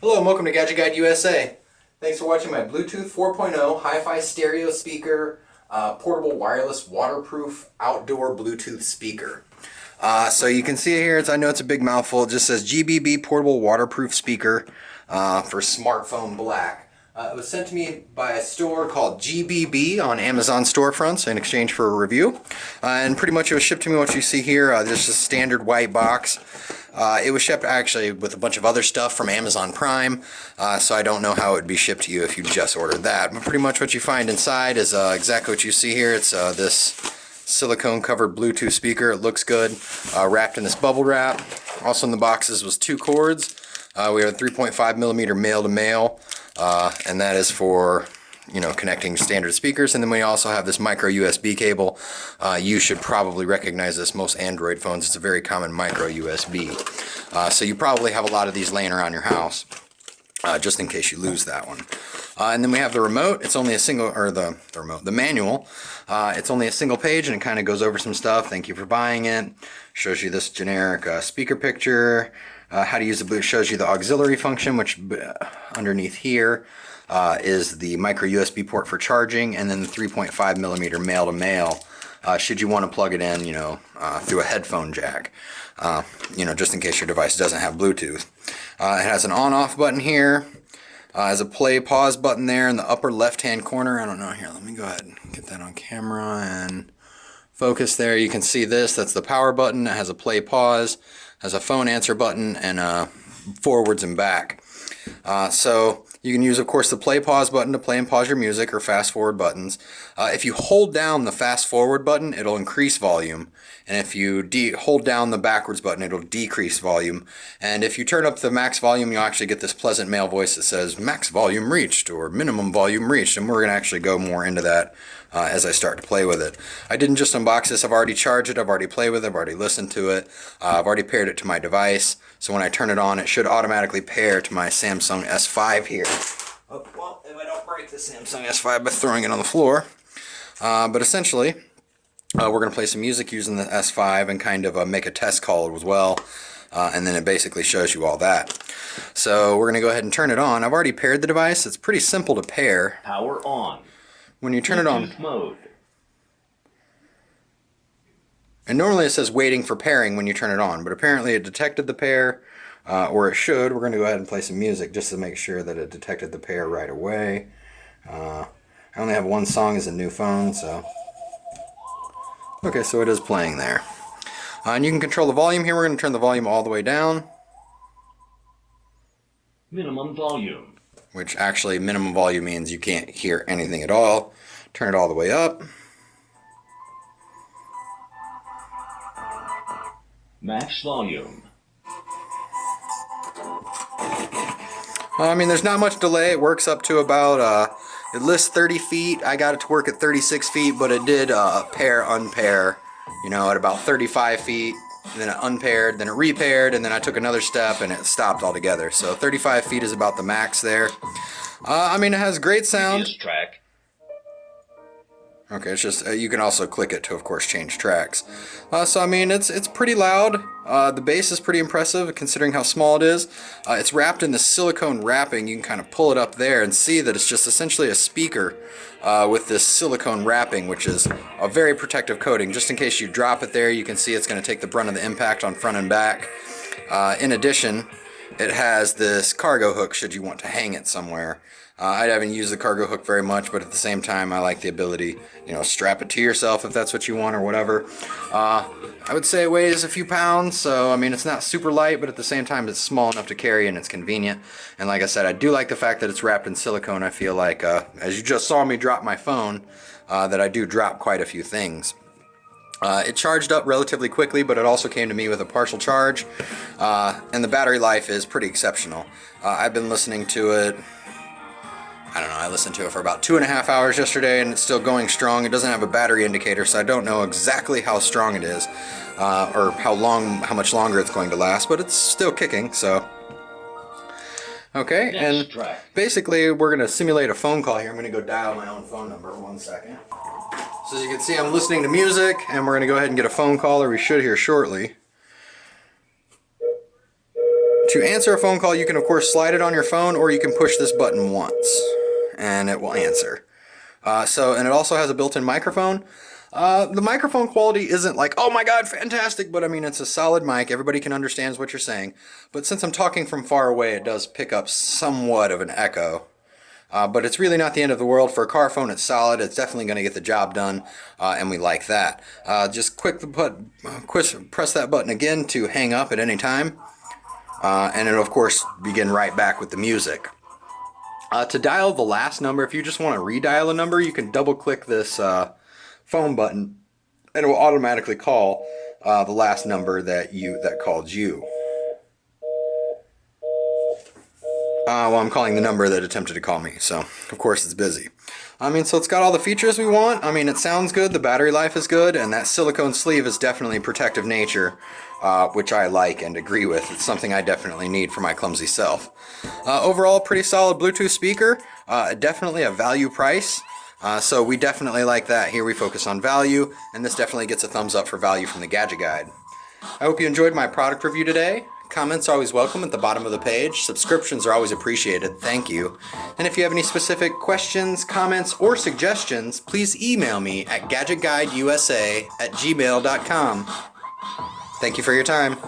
Hello and welcome to Gadget Guide USA. Thanks for watching my Bluetooth 4.0 hi-fi stereo speaker, portable wireless waterproof outdoor Bluetooth speaker. So you can see it here, I know it's a big mouthful, it just says GBB portable waterproof speaker for smartphone black. It was sent to me by a store called GBB on Amazon storefronts in exchange for a review. And pretty much it was shipped to me what you see here, just a standard white box. It was shipped actually with a bunch of other stuff from Amazon Prime, so I don't know how it would be shipped to you if you just ordered that. But pretty much what you find inside is exactly what you see here. It's this silicone covered Bluetooth speaker. It looks good, wrapped in this bubble wrap. Also in the boxes was 2 cords. We have a 3.5 millimeter male to male, and that is for connecting standard speakers. And then we also have this micro USB cable. You should probably recognize this. Most Android phones, it's a very common micro USB. So you probably have a lot of these laying around your house, just in case you lose that one. And then we have the remote. It's only a single, or the remote, the manual. It's only a single page, and it kind of goes over some stuff. Thank you for buying it. Shows you this generic speaker picture. How to use the Bluetooth. Shows you the auxiliary function, which underneath here is the micro USB port for charging, and then the 3.5 millimeter male to male. Should you want to plug it in, through a headphone jack, just in case your device doesn't have Bluetooth. It has an on-off button here. Has a play pause button there in the upper left-hand corner. I don't know here. Let me go ahead and get that on camera and focus there. You can see this. That's the power button. It has a play pause. Has a phone answer button and forwards and back. So you can use, of course, the play pause button to play and pause your music, or fast forward buttons. If you hold down the fast forward button, it'll increase volume. And if you hold down the backwards button, it'll decrease volume. And if you turn up the max volume, you'll actually get this pleasant male voice that says max volume reached or minimum volume reached. And we're going to actually go more into that as I start to play with it. I didn't just unbox this. I've already charged it. I've already played with it. I've already listened to it. I've already paired it to my device. So when I turn it on, it should automatically pair to my Samsung S5 here. Oh, well, if I don't break the Samsung S5 by throwing it on the floor. But essentially, we're going to play some music using the S5 and kind of make a test call as well. And then it basically shows you all that. So we're going to go ahead and turn it on. I've already paired the device. It's pretty simple to pair. Power on. When you turn it on, mode. and normally it says waiting for pairing when you turn it on, but apparently it detected the pair, or it should. We're going to go ahead and play some music just to make sure that it detected the pair right away. I only have one song as a new phone, so okay, so it is playing there. And you can control the volume here. We're going to turn the volume all the way down. Minimum volume. Which actually minimum volume means you can't hear anything at all. Turn it all the way up. Max volume. I mean, there's not much delay. It works up to about, it lists 30 feet. I got it to work at 36 feet, but it did pair, unpair, at about 35 feet. Then it unpaired, then it repaired, and then I took another step and it stopped altogether. So 35 feet is about the max there. I mean, it has great sound. Track. Okay, it's just, you can also click it to, of course, change tracks. So, I mean, it's pretty loud. The bass is pretty impressive, considering how small it is. It's wrapped in the silicone wrapping. You can kind of pull it up there and see that it's just essentially a speaker with this silicone wrapping, which is a very protective coating. Just in case you drop it there, you can see it's going to take the brunt of the impact on front and back. In addition, it has this cargo hook should you want to hang it somewhere. I haven't used the cargo hook very much, but at the same time, I like the ability, strap it to yourself if that's what you want or whatever. I would say it weighs a few pounds, so I mean, it's not super light, but at the same time, it's small enough to carry and it's convenient. And like I said, I do like the fact that it's wrapped in silicone. I feel like, as you just saw me drop my phone, that I do drop quite a few things. It charged up relatively quickly, but it also came to me with a partial charge, and the battery life is pretty exceptional. I've been listening to it. I don't know, I listened to it for about 2.5 hours yesterday and it's still going strong. It doesn't have a battery indicator, so I don't know exactly how strong it is, or how much longer it's going to last, but it's still kicking, so. Okay, and basically we're going to simulate a phone call here. I'm going to go dial my own phone number, 1 second. So as you can see, I'm listening to music, and we're going to go ahead and get a phone call, or we should hear shortly. To answer a phone call, you can of course slide it on your phone, or you can push this button once and it will answer. And it also has a built-in microphone. The microphone quality isn't like, oh my god, fantastic, but I mean, it's a solid mic. Everybody can understand what you're saying. But since I'm talking from far away, it does pick up somewhat of an echo. But it's really not the end of the world. For a car phone, it's solid. It's definitely going to get the job done, and we like that. Just press that button again to hang up at any time, and it'll of course begin right back with the music. To dial the last number, if you just want to redial a number, you can double click this phone button and it will automatically call the last number that called you. Well, I'm calling the number that attempted to call me, so of course it's busy. I mean, so it's got all the features we want. I mean, it sounds good, the battery life is good, and that silicone sleeve is definitely protective nature, which I like and agree with. It's something I definitely need for my clumsy self. Overall, pretty solid Bluetooth speaker, definitely a value price. So we definitely like that. Here we focus on value, and this definitely gets a thumbs up for value from the Gadget Guide. I hope you enjoyed my product review today. Comments are always welcome at the bottom of the page. Subscriptions are always appreciated. Thank you. And if you have any specific questions, comments, or suggestions, please email me at GadgetGuideUSA@gmail.com. Thank you for your time.